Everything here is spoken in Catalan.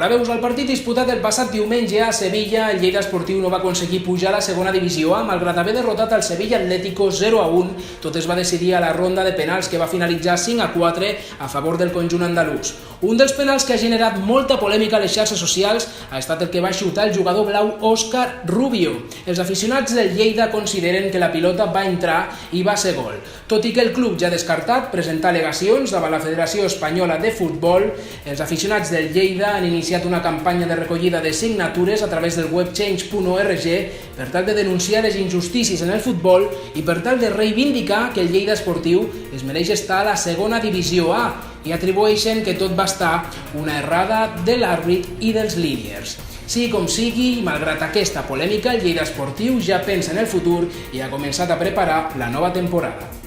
Hola, veus, el partit disputat el passat diumenge a Sevilla, el Lleida Esportiu no va aconseguir pujar a la segona divisió A, malgrat haver derrotat el Sevilla Atlético 0-1. Tot es va decidir a la ronda de penals, que va finalitzar 5-4 a favor del conjunt andalús. Un dels penals que ha generat molta polèmica a les xarxes socials ha estat el que va xutar el jugador blau Óscar Rubio. Els aficionats del Lleida consideren que la pilota va entrar i va ser gol. Tot i que el club ja ha descartat presentar al·legacions davant la Federació Espanyola de Futbol, els aficionats del Lleida han iniciat una campanya de recollida de signatures a través del web change.org per tal de denunciar les injustícies en el futbol i per tal de reivindicar que el Lleida Esportiu es mereix estar a la segona divisió A, i atribueixen que tot va estar una errada de l'àrbit i dels líniers. Sigui com sigui, malgrat aquesta polèmica, el Lleida Esportiu ja pensa en el futur i ha començat a preparar la nova temporada.